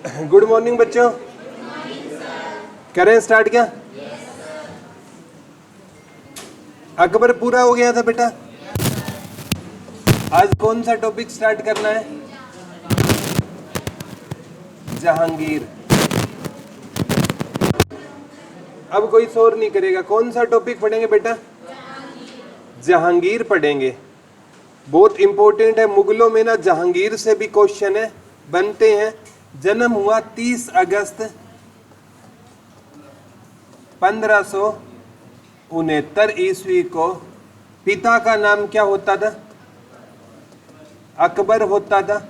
Good morning बच्चों। करें start क्या? अकबर पूरा हो गया था बेटा। आज कौन सा टॉपिक स्टार्ट करना है? जहांगीर। अब कोई शोर नहीं करेगा। कौन सा टॉपिक पढ़ेंगे बेटा? जहांगीर पढ़ेंगे। बहुत इंपॉर्टेंट है। मुगलों में ना जहांगीर से भी क्वेश्चन है बनते हैं। जन्म हुआ 30 अगस्त 1569 ईस्वी को। पिता का नाम क्या होता था? अकबर होता था।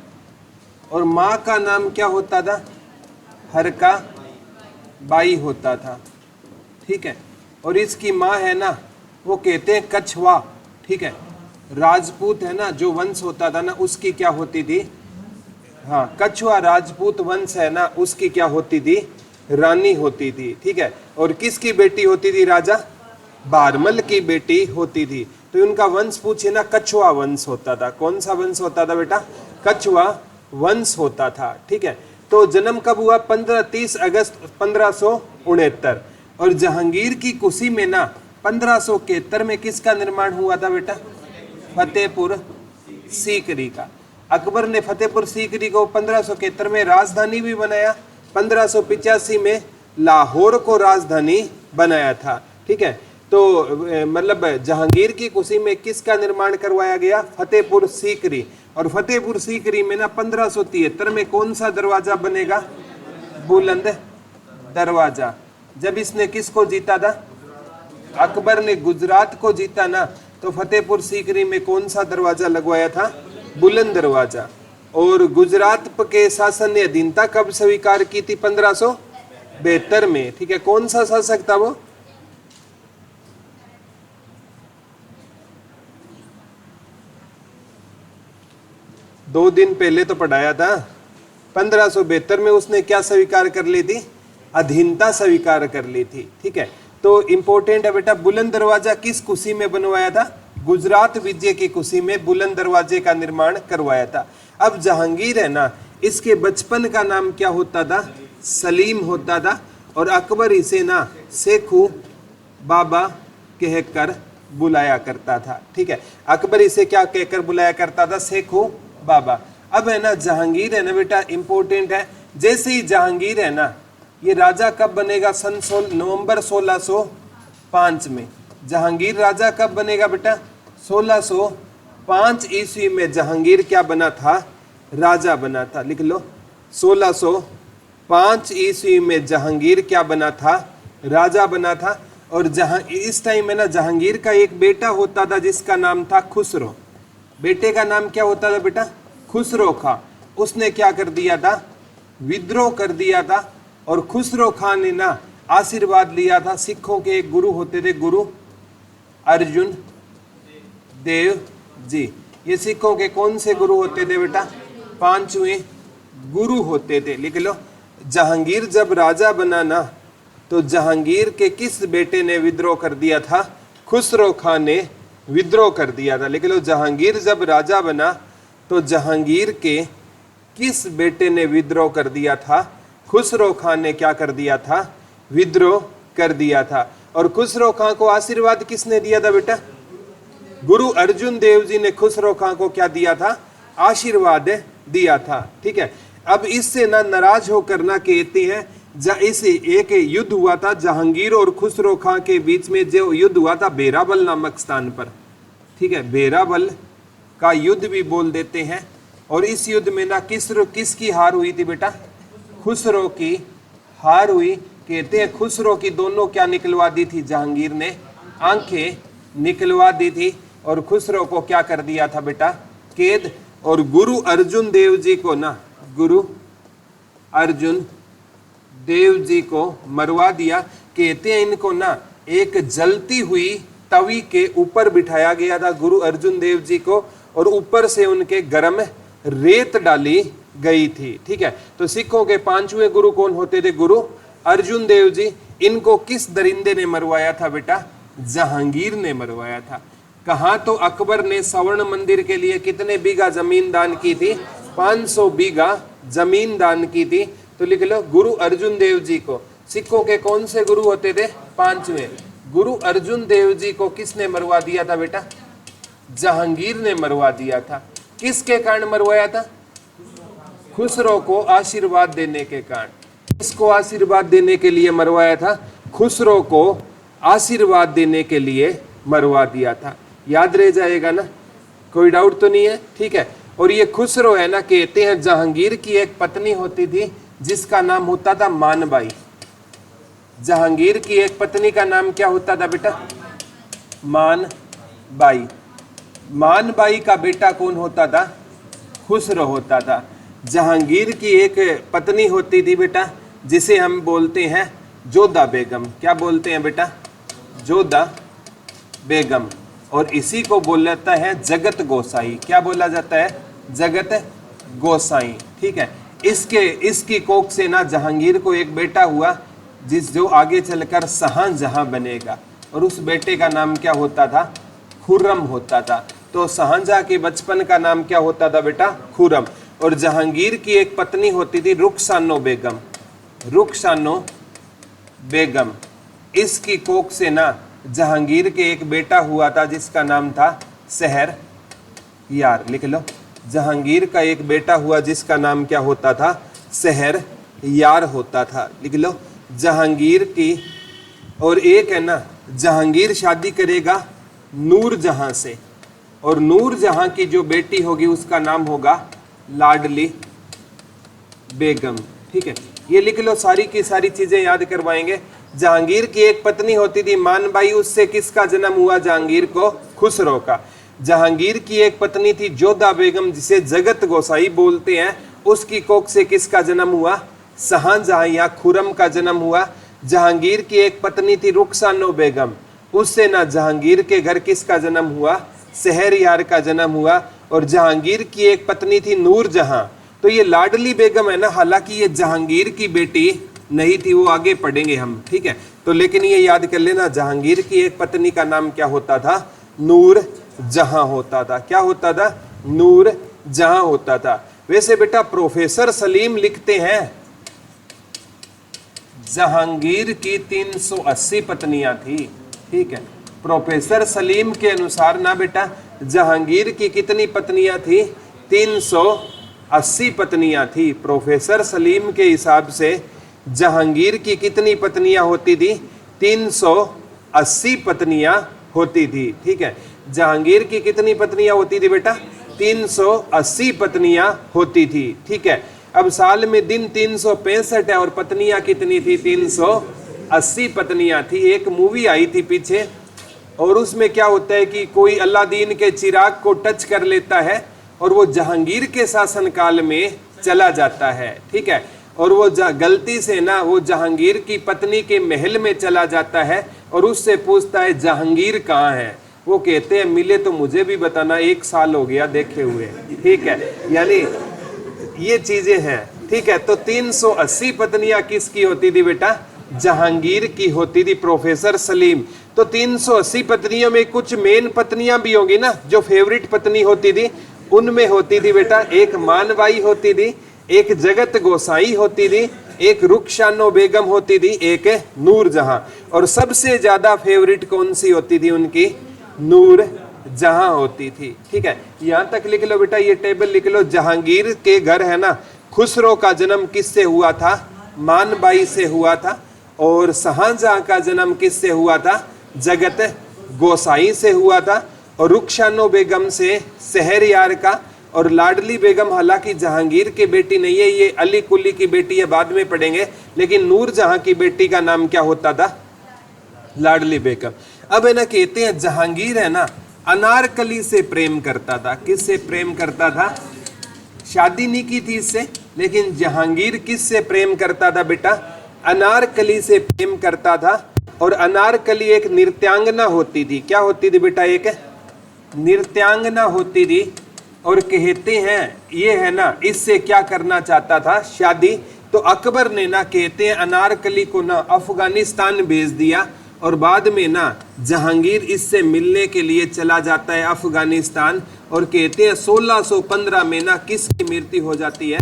और माँ का नाम क्या होता था? हरका बाई होता था। ठीक है। और इसकी माँ है ना, वो कहते हैं कछवा। ठीक है। राजपूत है ना, जो वंश होता था ना, उसकी क्या होती थी? हाँ, कछवा राजपूत वंश है ना, उसकी क्या होती थी? रानी होती थी। ठीक है। और किसकी बेटी होती थी? राजा बारमल की बेटी होती थी। तो उनका वंश पूछे ना, कछवा वंश होता था। कौन सा वंश होता था बेटा? कछवा वंश होता था। ठीक है। तो जन्म कब हुआ? 30 अगस्त 1569। और जहांगीर की कुशी में ना 1571 में किसका निर्माण हुआ था बेटा? फतेहपुर सीकरी का। अकबर ने फतेहपुर सीकरी को 1571 में राजधानी भी बनाया। 1585 में लाहौर को राजधानी बनाया था। ठीक है। तो मतलब जहांगीर की कुशी में किसका निर्माण करवाया गया? फतेहपुर सीकरी। और फतेहपुर सीकरी में ना 1573 में कौन सा दरवाजा बनेगा? बुलंद दरवाजा। जब इसने किसको जीता था? अकबर ने गुजरात को जीता ना, तो फतेहपुर सीकरी में कौन सा दरवाजा लगवाया था? बुलंद दरवाजा। और गुजरात के शासन ने अधीनता कब स्वीकार की थी? 1572 में। ठीक है। कौन सा शासक था वो? दो दिन पहले तो पढ़ाया था। 1572 में उसने क्या स्वीकार कर ली थी? अधीनता स्वीकार कर ली थी। ठीक है। तो इंपॉर्टेंट है बेटा, बुलंद दरवाजा किस कुशी में बनवाया था? गुजरात विजय की कुशी में बुलंद दरवाजे का निर्माण करवाया था। अब जहांगीर है ना, इसके बचपन का नाम क्या होता था? सलीम होता था। और अकबर इसे ना शेखू बाबा कहकर बुलाया करता था। ठीक है। अकबर इसे क्या कहकर बुलाया करता था? शेखू बाबा। अब है ना जहांगीर है ना बेटा, इंपॉर्टेंट है। जैसे ही जहांगीर है ना, ये राजा कब बनेगा? सन नवंबर 1605 में। जहांगीर राजा कब बनेगा बेटा? 1605 ईस्वी में जहांगीर क्या बना था? राजा बना था। लिख लो, 1605 ईस्वी में जहांगीर क्या बना था? राजा बना था। और जहां इस टाइम में ना जहांगीर का एक बेटा होता था जिसका नाम था खुसरो। बेटे का नाम क्या होता था बेटा? खुसरो खां। उसने क्या कर दिया था? विद्रोह कर दिया था। और खुसरो खां ने ना आशीर्वाद लिया था। सिखों के एक गुरु होते थे, गुरु अर्जुन देव जी। ये सिखों के कौन से गुरु होते थे बेटा? 5वें गुरु होते थे। लिख लो, जहांगीर जब राजा बना ना, तो जहांगीर के किस बेटे ने विद्रोह कर दिया था? खुसरो खां ने विद्रोह कर दिया था। लिख लो, जहांगीर जब राजा बना तो जहांगीर के किस बेटे ने विद्रोह कर दिया था? खुसरो खां ने क्या कर दिया था? विद्रोह कर दिया था। और खुसरो खां को आशीर्वाद किसने दिया था बेटा? गुरु अर्जुन देव जी ने खुसरो खां को क्या दिया था? आशीर्वाद दिया था। ठीक है। अब इससे ना नाराज होकर ना कहते हैं, इस एक युद्ध हुआ था जहांगीर और खुसरो खां के बीच में, जो युद्ध हुआ था बेराबल नामक स्थान पर। ठीक है। बेराबल का युद्ध भी बोल देते हैं। और इस युद्ध में ना किसकी हार हुई थी बेटा? खुसरो की हार हुई। कहते हैं खुसरो की दोनों क्या निकलवा दी थी? जहांगीर ने आंखें निकलवा दी थी। और खुसरो को क्या कर दिया था बेटा? कैद। और गुरु अर्जुन देव जी को ना, गुरु अर्जुन देव जी को मरवा दिया। कहते हैं इनको ना एक जलती हुई तवी के ऊपर बिठाया गया था गुरु अर्जुन देव जी को, और ऊपर से उनके गर्म रेत डाली गई थी। ठीक है। तो सिखों के 5वें गुरु कौन होते थे? गुरु अर्जुन देव जी। इनको किस दरिंदे ने मरवाया था बेटा? जहांगीर ने मरवाया था। कहा? तो अकबर ने स्वर्ण मंदिर के लिए कितने बीघा जमीन दान की थी? 500 बीघा जमीन दान की थी। तो लिख लो गुरु अर्जुन देव जी को। सिखों के कौन से गुरु होते थे? 5वें। गुरु अर्जुन देव जी को किसने मरवा दिया था बेटा? जहांगीर ने मरवा दिया था। किसके कारण मरवाया था? खुसरो को आशीर्वाद देने के कारण। किसको आशीर्वाद देने के लिए मरवाया था? खुसरो को आशीर्वाद देने के लिए मरवा दिया था। याद रह जाएगा ना, कोई डाउट तो नहीं है? ठीक है। और ये खुसरो है ना, कहते हैं जहांगीर की एक पत्नी होती थी जिसका नाम होता था मानबाई। जहांगीर की एक पत्नी का नाम क्या होता था बेटा? मानबाई। मानबाई का बेटा कौन होता था? खुसरो होता था। जहांगीर की एक पत्नी होती थी बेटा जिसे हम बोलते हैं जोधा बेगम। क्या बोलते हैं बेटा? जोधा बेगम। और इसी को बोला जाता है जगत गोसाई। क्या बोला जाता है? जगत गोसाई। ठीक है। इसकी कोख से ना जहांगीर को एक बेटा हुआ जो आगे चलकर शाहजहां बनेगा, और उस बेटे का नाम क्या होता था? खुर्रम होता था। तो शाहजहां के बचपन का नाम क्या होता था बेटा? खुर्रम। और जहांगीर की एक पत्नी होती थी रुखसानो बेगम। रुखसानो बेगम। इसकी कोख से ना जहांगीर के एक बेटा हुआ था जिसका नाम था शहरयार। लिख लो, जहांगीर का एक बेटा हुआ जिसका नाम क्या होता था? शहरयार होता था। लिख लो, जहांगीर की। और एक है ना, जहांगीर शादी करेगा नूरजहां से, और नूरजहां की जो बेटी होगी उसका नाम होगा लाडली बेगम। ठीक है, ये लिख लो, सारी की सारी चीजें याद करवाएंगे। जहांगीर की एक पत्नी होती थी मानबाई, उससे किसका जन्म हुआ? जहांगीर को खुसरो का। जहांगीर की एक पत्नी थी जोधा बेगम जिसे जगत गोसाई बोलते हैं, उसकी कोख से किसका जन्म हुआ? शाहजहां या खुर्रम का जन्म हुआ। जहांगीर की एक पत्नी थी रुखसानो बेगम, उससे ना जहांगीर के घर किसका जन्म हुआ? शहरयार का जन्म हुआ। और जहांगीर की एक पत्नी थी नूरजहां। तो ये लाडली बेगम है ना, हालांकि ये जहांगीर की बेटी नहीं थी, वो आगे पढ़ेंगे हम। ठीक है, तो लेकिन ये याद कर लेना, जहांगीर की एक पत्नी का नाम क्या होता था? नूरजहां होता था। क्या होता था? नूरजहां होता था। वैसे बेटा प्रोफेसर सलीम लिखते हैं जहांगीर की 380 पत्नियां थी। ठीक है, प्रोफेसर सलीम के अनुसार ना बेटा जहांगीर की कितनी पत्नियां थी? 380 पत्नियां थी। प्रोफेसर सलीम के हिसाब से जहांगीर की कितनी पत्नियां होती थी? 380 पत्नियां होती थी। ठीक है, जहांगीर की कितनी पत्नियां होती थी बेटा? 380 पत्नियां होती थी। ठीक है, अब साल में दिन 365 है और पत्नियां कितनी थी? 380 पत्नियां थी। एक मूवी आई थी पीछे, और उसमें क्या होता है कि कोई अलादीन के चिराग को टच कर लेता है और वो जहांगीर के शासनकाल में चला जाता है। ठीक है, और वो गलती से ना वो जहांगीर की पत्नी के महल में चला जाता है और उससे पूछता है जहांगीर कहाँ है? वो कहते हैं मिले तो मुझे भी बताना, 1 साल हो गया देखे हुए। ठीक है, यानी ये चीजें हैं। ठीक है, तो 380 पत्नियां किसकी होती थी बेटा? जहांगीर की होती थी। प्रोफेसर सलीम। तो 380 पत्नियों में कुछ मेन पत्नियां भी होंगी ना, जो फेवरेट पत्नी होती थी। उनमें होती थी बेटा, एक मानबाई होती थी, एक जगत गोसाई होती थी, एक रुखसानो बेगम होती थी, एक नूरजहां। और सबसे ज्यादा फेवरेट कौन सी होती थी उनकी? नूरजहां होती थी। ठीक है, यहां तक लिख लो बेटा, ये टेबल लिख लो। जहांगीर के घर है ना, खुसरो का जन्म किससे हुआ था? मानबाई से हुआ था। और शाहजहां का जन्म किससे हुआ था? जगत गोसाई से हुआ था। और रुखसानो बेगम से शहरयार का। और लाडली बेगम हालांकि जहांगीर की बेटी नहीं है, ये अली कुली की बेटी है, बाद में पढ़ेंगे। लेकिन नूरजहां की बेटी का नाम क्या होता था? लाडली बेगम। अब है ना, कहते हैं जहांगीर है ना अनारकली से प्रेम करता था। किससे प्रेम करता था? शादी नहीं की थी इससे, लेकिन जहांगीर किससे प्रेम करता था बेटा? अनारकली से प्रेम करता था। और अनारकली एक नृत्यांगना होती थी। क्या होती थी बेटा? एक नृत्यांगना होती थी। और कहते हैं ये है ना, इससे क्या करना चाहता था? शादी। तो अकबर ने ना, कहते हैं अनारकली को ना अफगानिस्तान भेज दिया। और बाद में ना जहांगीर इससे मिलने के लिए चला जाता है अफगानिस्तान। और कहते हैं 1615 में ना किसकी मृत्यु हो जाती है?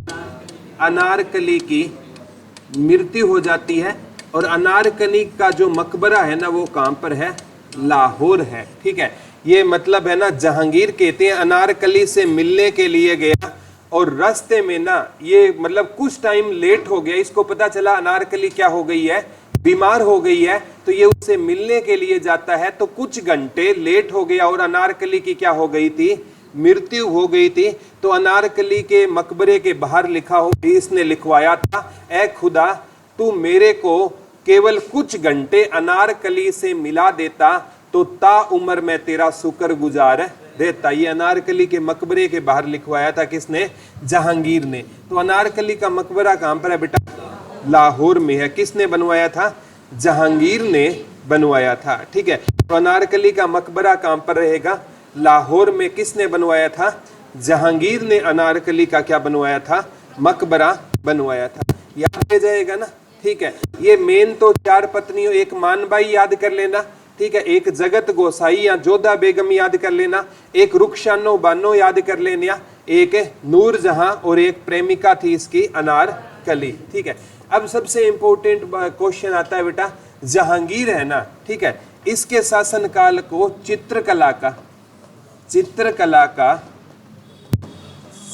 अनारकली की मृत्यु हो जाती है। और अनारकली का जो मकबरा है ना वो कहाँ पर है, लाहौर है। ठीक है, ये मतलब है ना जहांगीर कहते हैं अनारकली से मिलने के लिए गया और रास्ते में ना ये मतलब कुछ टाइम लेट हो गया, इसको पता चला अनारकली क्या हो गई है, बीमार हो गई है, तो ये उससे मिलने के लिए जाता है, तो कुछ घंटे लेट हो गया और अनारकली की क्या हो गई थी, मृत्यु हो गई थी। तो अनारकली के मकबरे के बाहर लिखा हो, इसने लिखवाया था, ऐ खुदा तू मेरे को केवल कुछ घंटे अनारकली से मिला देता तो ता उम्र में तेरा शुक्रगुजार रहता। ये अनारकली के मकबरे के बाहर लिखवाया था किसने, जहांगीर ने। तो अनारकली का मकबरा कहाँ पर है बेटा, लाहौर में है। किसने बनवाया था, जहांगीर ने बनवाया था। ठीक है, तो अनारकली का मकबरा कहाँ पर रहेगा, लाहौर में। किसने बनवाया था, जहांगीर ने अनारकली का क्या बनवाया था, मकबरा बनवाया था। याद रह जाएगा ना। ठीक है, ये मेन तो 4 पत्नियों, एक मानबाई याद कर लेना। ठीक है, एक जगत गोसाई या जोधा बेगम याद कर लेना, एक रुखसानो बानो याद कर लेना, एक नूरजहां और एक प्रेमिका थी इसकी अनारकली। ठीक है, अब सबसे इंपॉर्टेंट क्वेश्चन आता है बेटा, जहांगीर है ना, ठीक है, इसके शासनकाल को चित्रकला का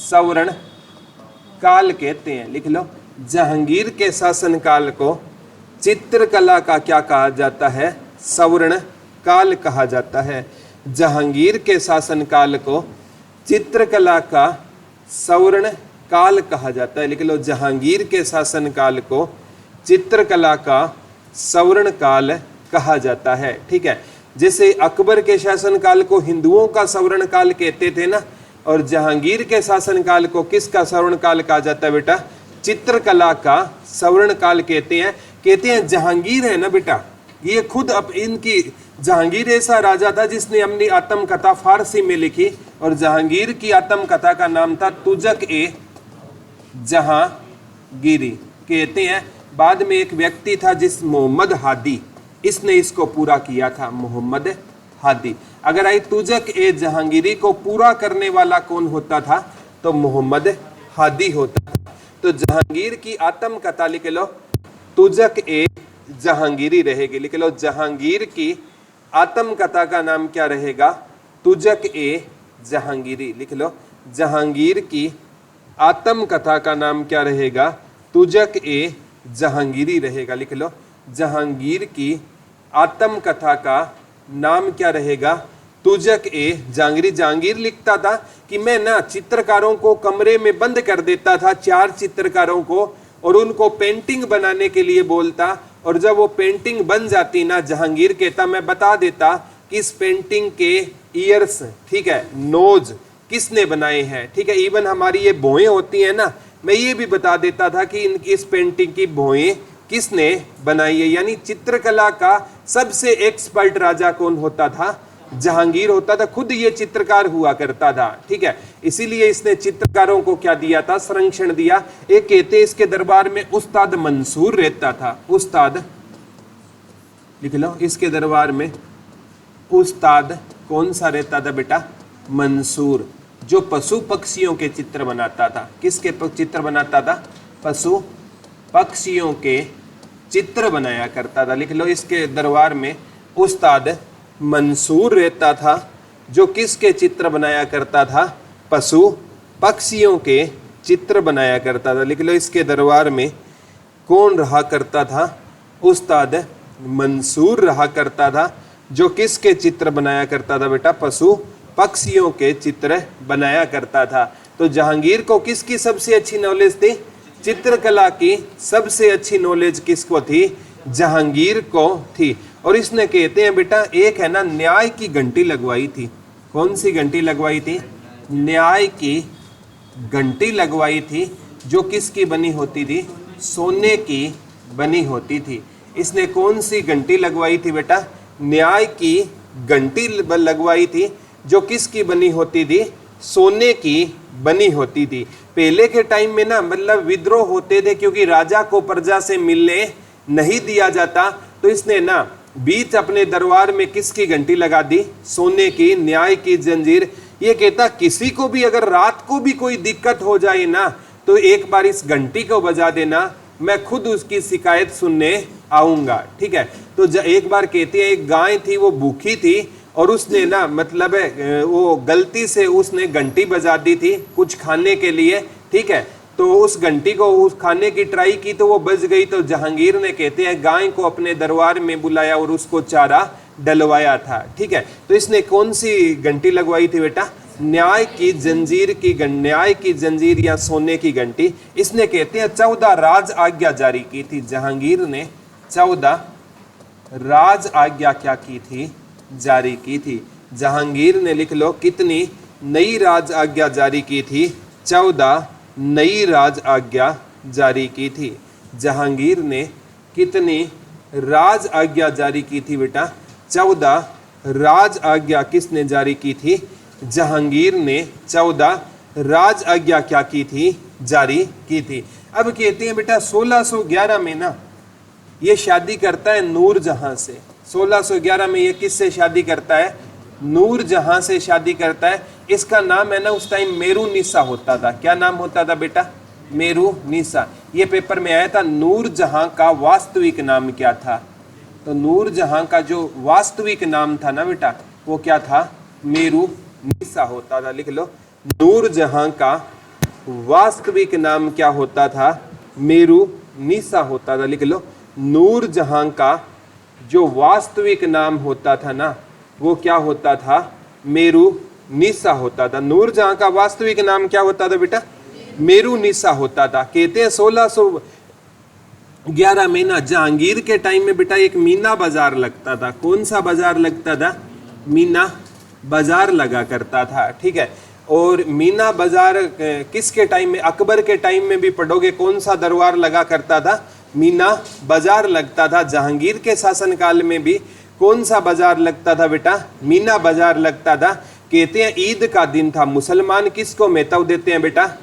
स्वर्ण काल कहते हैं। लिख लो, जहांगीर के शासनकाल को चित्रकला का क्या कहा जाता है, स्वर्ण काल कहा जाता है। जहांगीर के शासनकाल को चित्रकला का स्वर्ण काल कहा जाता है। लिख लो, जहांगीर के शासनकाल को चित्रकला का स्वर्ण काल कहा जाता है। ठीक है, जैसे अकबर के शासनकाल को हिंदुओं का स्वर्ण काल कहते थे ना, और जहांगीर के शासनकाल को किसका स्वर्ण काल कहा जाता है बेटा, चित्रकला का स्वर्ण काल कहते हैं। जहांगीर है ना बेटा, ये खुद अब इनकी, जहांगीर ऐसा राजा था जिसने अपनी आत्मकथा फारसी में लिखी, और जहांगीर की आत्मकथा का नाम था तुजक ए जहांगीरी कहते हैं। बाद में एक व्यक्ति था जिस मोहम्मद हादी, इसने इसको पूरा किया था, मोहम्मद हादी। अगर आई तुजक ए जहांगीरी को पूरा करने वाला कौन होता था, तो मोहम्मद हादी होता था। तो जहांगीर की आत्मकथा लिख लो, तुजक ए जहांगीरी रहेगी। लिख लो, जहांगीर की आत्मकथा का नाम क्या रहेगा, तुजक ए जहांगीरी। लिख लो, जहांगीर की आत्मकथा का नाम क्या रहेगा, तुजक ए जहांगीरी रहेगा। लिख लो, जहांगीर की आत्मकथा का नाम क्या रहेगा, तुजक ए जहांगीरी। जहांगीर लिखता था कि मैं ना चित्रकारों को कमरे में बंद कर देता था, 4 चित्रकारों को, और उनको पेंटिंग बनाने के लिए बोलता, और जब वो पेंटिंग बन जाती ना, जहांगीर कहता, मैं बता देता कि इस पेंटिंग के ईयर्स, ठीक है, नोज किसने बनाए हैं। ठीक है, इवन हमारी ये भौएं होती है ना, मैं ये भी बता देता था कि इस पेंटिंग की भौएं किसने बनाई है। यानी चित्रकला का सबसे एक्सपर्ट राजा कौन होता था, जहांगीर होता था। खुद ये चित्रकार हुआ करता था। ठीक है, इसीलिए इसने चित्रकारों को क्या दिया था, संरक्षण दिया। एक कहते इसके दरबार में उस्ताद मंसूर रहता था। उस्ताद, लिख लो, इसके दरबार में उस्ताद कौन सा रहता था बेटा, मंसूर, जो पशु पक्षियों के चित्र बनाता था। किसके चित्र बनाता था, पशु पक्षियों के चित्र बनाया करता था। लिख लो, इसके दरबार में उस्ताद मंसूर रहता था, जो किसके चित्र बनाया करता था, पशु पक्षियों के चित्र बनाया करता था। लिख लो, इसके दरबार में कौन रहा करता था, उस्ताद मंसूर रहा करता था, जो किसके चित्र बनाया करता था बेटा, पशु पक्षियों के चित्र बनाया करता था। तो जहांगीर को किसकी सबसे अच्छी नॉलेज थी, चित्रकला की सबसे अच्छी नॉलेज किसको थी, जहांगीर को थी। और इसने कहते हैं बेटा, एक है ना न्याय की घंटी लगवाई थी। कौन सी घंटी लगवाई थी, न्याय की घंटी लगवाई थी, जो किसकी बनी होती थी, सोने की बनी होती थी। इसने कौन सी घंटी लगवाई थी बेटा, न्याय की घंटी लगवाई थी, जो किसकी बनी होती थी, सोने की बनी होती थी। पहले के टाइम में ना मतलब विद्रोह होते थे, क्योंकि राजा को प्रजा से मिलने नहीं दिया जाता, तो इसने ना बीच अपने दरबार में किसकी घंटी लगा दी, सोने की, न्याय की जंजीर। ये कहता किसी को भी अगर रात को भी कोई दिक्कत हो जाए ना, तो एक बार इस घंटी को बजा देना, मैं खुद उसकी शिकायत सुनने आऊंगा। ठीक है, तो एक बार कहती है एक गाय थी, वो भूखी थी और उसने ना मतलब वो गलती से उसने घंटी बजा दी थी कुछ खाने के लिए। ठीक है, तो उस घंटी को उस खाने की ट्राई की तो वो बज गई। तो जहांगीर ने कहते हैं गाय को अपने दरबार में बुलाया और उसको चारा डलवाया था। ठीक है, तो इसने कौन सी घंटी लगवाई थी बेटा? न्याय की जंजीर या सोने की घंटी। इसने कहते हैं 14 राज आज्ञा जारी की थी। जहांगीर ने 14 राज आज्ञा क्या की थी? जारी की थी। जहांगीर ने लिख लो कितनी नई राज आज्ञा जारी की थी? 14 नई राज आज्ञा जारी की थी। जहांगीर ने कितनी राज आज्ञा जारी की थी बेटा? 14 राज आज्ञा किसने जारी की थी? जहांगीर ने 14 राज आज्ञा क्या की थी? जारी की थी। अब कहते हैं बेटा 1611 में ना ये शादी करता है नूरजहां से। 1611 में ये किससे शादी करता है? नूरजहां से शादी करता है। इसका नाम है ना उस टाइम मेरुनिसा होता था। क्या नाम होता था बेटा? मेरुनिसा। ये पेपर में आया था नूरजहां का वास्तविक नाम क्या था? तो नूरजहां का जो वास्तविक नाम था ना बेटा वो क्या था? मेरुनिसा होता था। लिख लो नूरजहां का वास्तविक नाम क्या होता था? मेरुनिसा होता था। लिख लो नूरजहां का जो वास्तविक नाम होता था ना वो क्या होता था? मेरुनिसा होता था। नूरजहां का वास्तविक नाम क्या होता था बेटा? मेरुनिसा होता था। कहते हैं 1611 में ना जहांगीर के टाइम में बेटा एक मीना बाजार लगता था। कौन सा बाजार लगता था? मीना बाजार लगा करता था। ठीक है, और मीना बाजार किसके टाइम में? अकबर के टाइम में भी पढ़ोगे कौन सा दरबार लगा करता था? मीना बाजार लगता था। जहांगीर के शासनकाल में भी कौन सा बाजार लगता था बेटा? मीना बाजार लगता था। कहते हैं ईद का दिन था। मुसलमान किसको महत्व देते हैं बेटा?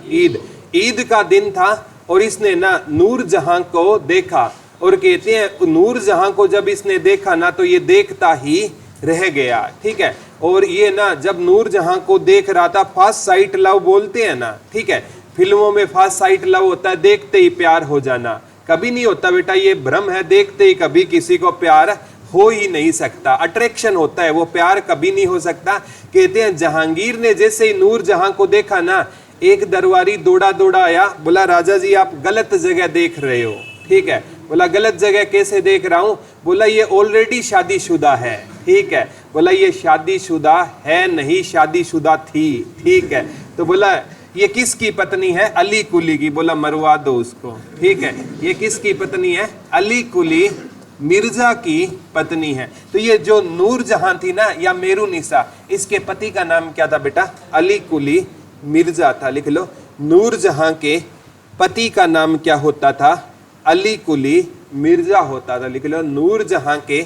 ईद का दिन था और इसने ना नूरजहां को देखा और कहते हैं नूरजहां को जब इसने देखा ना तो ये देखता ही रह गया। ठीक है, और ये ना जब नूरजहां को देख रहा था, फर्स्ट साइट लव बोलते हैं ना। ठीक है, फिल्मों में फर्स्ट साइट लव होता है, देखते ही प्यार हो जाना। कभी नहीं होता बेटा, ये भ्रम है। देखते ही कभी किसी को प्यार हो ही नहीं सकता। अट्रैक्शन होता है, वो प्यार कभी नहीं हो सकता। कहते हैं जहांगीर ने जैसे ही नूरजहां को देखा ना, एक दरबारी दौड़ा दौड़ा आया, बोला राजा जी आप गलत जगह देख रहे हो। ठीक है, बोला गलत जगह कैसे देख रहा हूं? बोला ये ऑलरेडी शादीशुदा है। ठीक है, बोला ये शादीशुदा है नहीं, शादीशुदा थी। ठीक है, तो बोला ये किसकी पत्नी है? अली कुली की। बोला मरवा दो उसको। ठीक है, ये किसकी पत्नी है? अली कुली मिर्जा की पत्नी है। तो ये जो नूरजहां थी ना या मेरुनिसा, इसके पति का नाम क्या था बेटा? अली कुली मिर्जा था। लिख लो नूरजहां के पति का नाम क्या होता था? अली कुली मिर्जा होता था। लिख लो नूरजहां के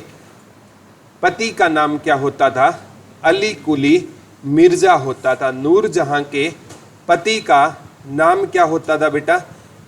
पति का नाम क्या होता था? अली कुली मिर्जा होता था। नूरजहां के पति का नाम क्या होता था बेटा?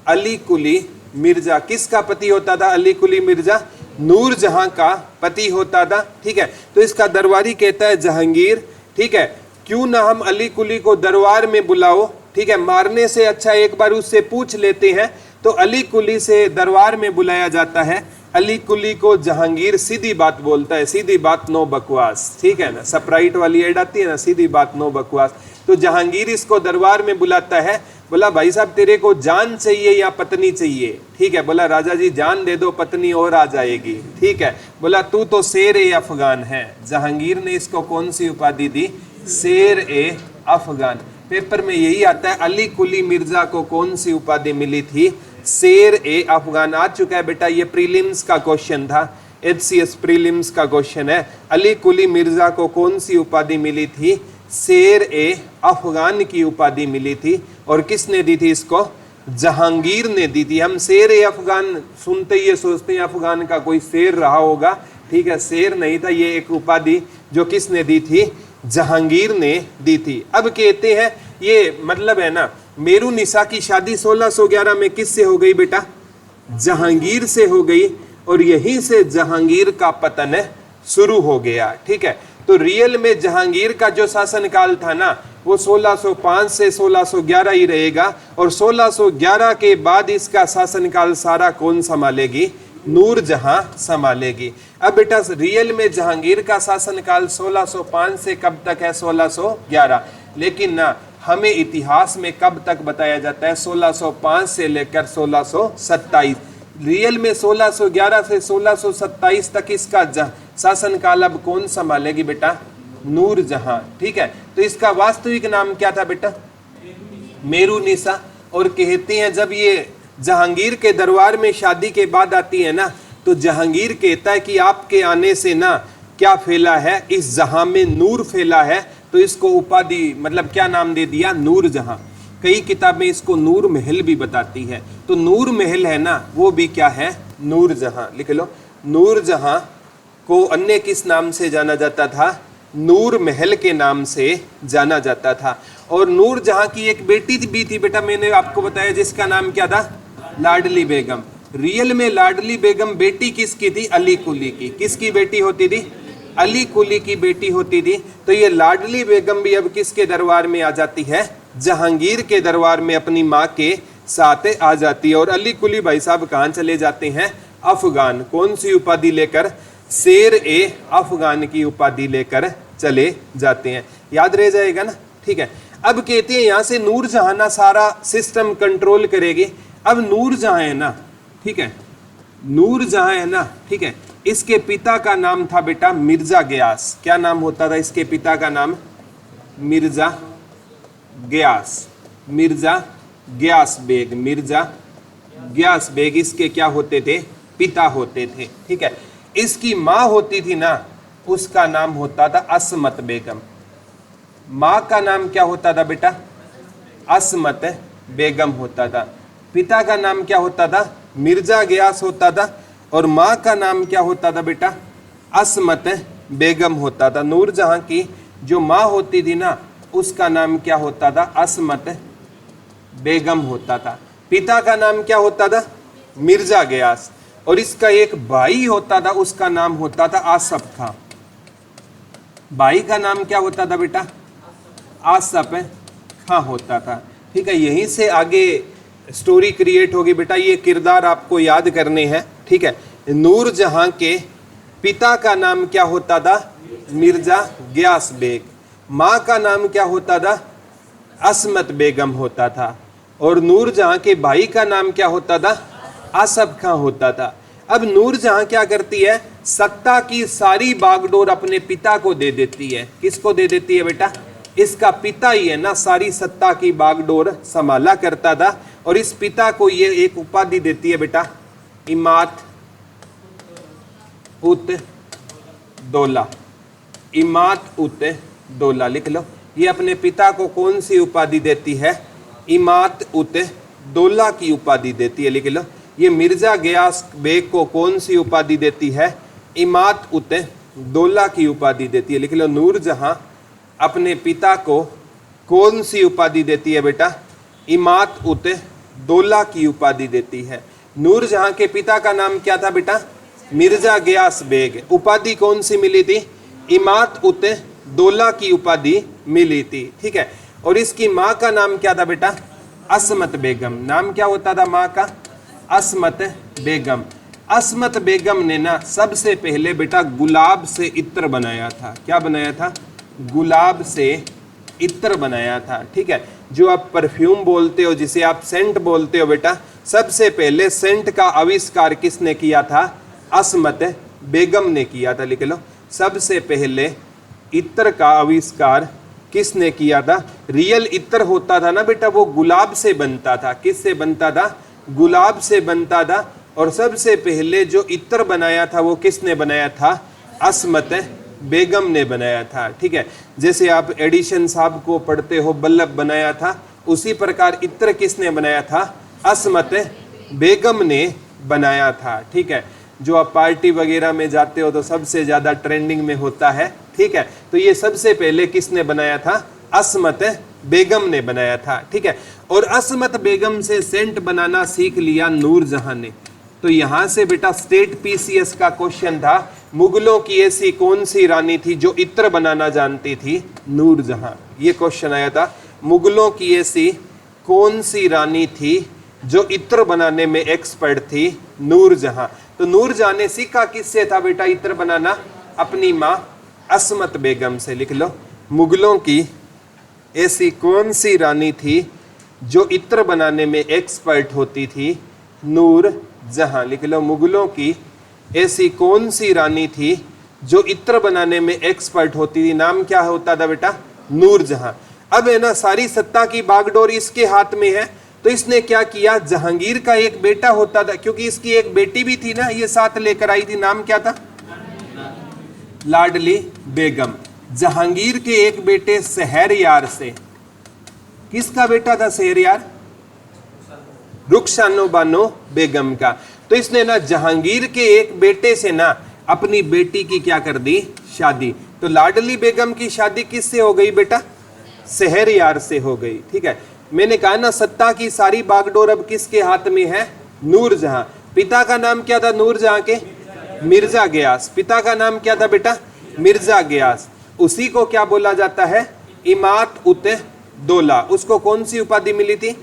अली कुली मिर्जा। किसका पति होता था? अली कुली मिर्जा नूरजहां का पति होता था। ठीक है, तो इसका दरबारी कहता है जहांगीर, ठीक है, क्यों ना हम अली कुली को दरबार में बुलाओ। ठीक है, मारने से अच्छा एक बार उससे पूछ लेते हैं। तो अली कुली से दरबार में बुलाया जाता है। अली कुली को जहांगीर सीधी बात बोलता है, सीधी बात नो बकवास। ठीक है ना, स्प्राइट वाली ऐड आती है ना, सीधी बात नो बकवास। तो जहांगीर इसको दरबार में बुलाता है। बोला भाई साहब तेरे को जान चाहिए या पत्नी चाहिए? ठीक है, बोला राजा जी जान दे दो, पत्नी और आ जाएगी। ठीक है, बोला तू तो शेर ए अफगान है। जहांगीर ने इसको कौन सी उपाधि दी? शेर ए अफगान। पेपर में यही आता है। अली कुली मिर्जा को कौन सी उपाधि मिली थी? शेर ए अफगान। आ चुका है बेटा, ये प्रीलिम्स का क्वेश्चन था, HCS प्रीलिम्स का क्वेश्चन है। अली कुली मिर्जा को कौन सी उपाधि मिली थी? शेर ए अफगान की उपाधि मिली थी। और किसने दी थी इसको? जहांगीर ने दी थी। हम शेर ए अफगान सुनते ही सोचते हैं अफगान का कोई शेर रहा होगा। ठीक है, शेर नहीं था, ये एक उपाधि जो किसने दी थी? जहांगीर ने दी थी। अब कहते हैं ये मतलब है ना, मेरुनिसा की शादी 1611 में किससे हो गई बेटा? जहांगीर से हो गई। और यहीं से जहांगीर का पतन शुरू हो गया। ठीक है, तो रियल में जहांगीर का जो शासनकाल था ना वो 1605 से 1611 ही रहेगा, और 1611 के बाद इसका शासनकाल सारा कौन संभालेगी? नूरजहां संभालेगी। अब बेटा रियल में जहांगीर का शासनकाल 1605 से कब तक है? 1611। लेकिन ना हमें इतिहास में कब तक बताया जाता है? 1605 से लेकर 1627। रियल में 1611 से 1627 तक इसका शासनकाल अब कौन संभालेगी बेटा? नूरजहां। ठीक है, तो इसका वास्तविक नाम क्या था बेटा? मेरुनिसा। और कहते हैं जब ये जहांगीर के दरबार में शादी के बाद आती है ना, तो जहांगीर कहता है कि आपके आने से ना क्या फैला है? इस जहां में नूर फैला है। तो इसको उपाधि मतलब क्या नाम दे दिया? नूरजहां। कई किताबें इसको नूर महल भी बताती है। तो नूर महल है ना, वो भी क्या है? नूरजहां। लिख लो, नूरजहां को अन्य किस नाम से जाना जाता था? नूर महल के नाम से जाना जाता था। और नूरजहां की एक बेटी भी थी बेटा, मैंने आपको बताया, जिसका नाम क्या था? लाडली बेगम। रियल में लाडली बेगम बेटी किसकी थी? अली कुली की। किसकी बेटी होती थी? अली कुली की बेटी होती थी। तो ये लाडली बेगम भी अब किसके दरबार में आ जाती है? जहांगीर के दरबार में अपनी माँ के साथ आ जाती है। और अली कुली भाई साहब कहाँ चले जाते हैं? अफगान। कौन सी उपाधि लेकर? शेर ए अफगान की उपाधि लेकर चले जाते हैं। याद रह जाएगा ना? ठीक है, अब कहते हैं यहाँ से नूरजहां ना सारा सिस्टम कंट्रोल करेगी। अब नूरजहां है ना, ठीक है, नूरजहां है ना, ठीक है, इसके पिता का नाम था बेटा मिर्जा गयास। क्या नाम होता था इसके पिता का नाम? मिर्जा गयास। मिर्जा गयास बेग। मिर्जा गयास बेग इसके क्या होते थे? पिता होते थे। ठीक है, इसकी माँ होती थी ना, उसका नाम होता था असमत बेगम। माँ का नाम क्या होता था बेटा? असमत बेगम होता था। पिता का नाम क्या होता था? मिर्जा गयास होता था। और माँ का नाम क्या होता था बेटा? असमत बेगम होता था। नूरजहां की जो माँ होती थी ना, उसका नाम क्या होता था? असमत बेगम होता था। पिता का नाम क्या होता था? मिर्जा गयास। और इसका एक भाई होता था, उसका नाम होता था आसफ खां। भाई का नाम क्या होता था बेटा? आसफ खां होता था। ठीक है, यहीं से आगे स्टोरी क्रिएट होगी बेटा। ये किरदार आपको याद करने हैं। ठीक है, नूरजहां के पिता का नाम क्या होता था? मिर्जा गयास बेग। माँ का नाम क्या होता था? असमत बेगम होता था। और नूरजहां के भाई का नाम क्या होता था? आसफ खां होता था। अब नूरजहां क्या करती है? सत्ता की सारी बागडोर अपने पिता को दे देती है। किसको दे देती है बेटा? इसका पिता ही है ना सारी सत्ता की बागडोर संभाला करता था। और इस पिता को ये एक उपाधि देती है बेटा, इमात उत दौला। इमात उत दौला लिख लो। ये अपने पिता को कौन सी उपाधि देती है? इमात उत दौला की उपाधि देती है। लिख लो, ये मिर्जा गयास बेग को कौन सी उपाधि देती है? इमात उत दौला की उपाधि देती है। लिख लो, नूरजहां अपने पिता को कौन सी उपाधि देती है बेटा? इमात उत दौला की उपाधि देती है। नूरजहां के पिता का नाम क्या था बेटा? मिर्जा गयास बेग। उपाधि कौन सी मिली थी? इमात उत दौला की उपाधि मिली थी। ठीक है, और इसकी माँ का नाम क्या था बेटा? असमत बेगम। नाम क्या होता था माँ का? असमत बेगम। असमत बेगम ने ना सबसे पहले बेटा गुलाब से इत्र बनाया था। क्या बनाया था? गुलाब से इत्र बनाया था। ठीक है, जो आप परफ्यूम बोलते हो, जिसे आप सेंट बोलते हो बेटा, सबसे पहले सेंट का आविष्कार किसने किया था? असमत बेगम ने किया था। लिख लो, सबसे पहले इत्र का आविष्कार किसने किया था? रियल इत्र होता था ना बेटा, वो गुलाब से बनता था। किससे बनता था? गुलाब से बनता था। और सबसे पहले जो इत्र बनाया था वो किसने बनाया था? असमत बेगम ने बनाया था। ठीक है, जैसे आप एडिशन साहब को पढ़ते हो, बल्लभ बनाया था, उसी प्रकार इत्र किसने बनाया था? असमत बेगम ने बनाया था। ठीक है, जो आप पार्टी वगैरह में जाते हो तो सबसे ज्यादा ट्रेंडिंग में होता है। ठीक है, तो ये सबसे पहले किसने बनाया था? असमत बेगम ने बनाया था। ठीक है, और असमत बेगम से सेंट बनाना सीख लिया नूरजहां ने। तो यहां से बेटा स्टेट पीसीएस का क्वेश्चन था मुगलों की ऐसी कौन सी रानी थी जो इत्र बनाना जानती थी? नूरजहां। ये क्वेश्चन आया था, मुगलों की ऐसी कौन सी रानी थी जो इत्र बनाने में एक्सपर्ट थी? नूरजहां। तो नूरजहां ने सीखा किससे था बेटा इत्र बनाना? अपनी माँ असमत बेगम से। लिख लो, मुगलों की ऐसी कौन सी रानी थी जो इत्र बनाने में एक्सपर्ट होती थी? नूरजहां। लिख लो, मुगलों की ऐसी कौन सी रानी थी जो इत्र बनाने में एक्सपर्ट होती थी? नाम क्या होता था बेटा? नूरजहां। अब है ना, सारी सत्ता की बागडोर इसके हाथ में है, तो इसने क्या किया? जहांगीर का एक बेटा होता था, क्योंकि इसकी एक बेटी भी थी ना, ये साथ लेकर आई थी, नाम क्या था? लाडली बेगम। जहांगीर के एक बेटे शहरयार से, किसका बेटा था शहरयार? रुखसानो बानो बेगम का। तो इसने ना जहांगीर के एक बेटे से ना अपनी बेटी की क्या कर दी? शादी। तो लाडली बेगम की शादी किससे हो गई बेटा? शहरयार से हो गई। ठीक है, मैंने कहा ना सत्ता की सारी बागडोर अब किसके हाथ में है? नूरजहां। पिता का नाम क्या था नूरजहां के? मिर्जा गयास। पिता का नाम क्या था बेटा? मिर्जा गयास। उसी को क्या बोला जाता है? इमात उत दौला। उसको कौन सी उपाधि मिली थी?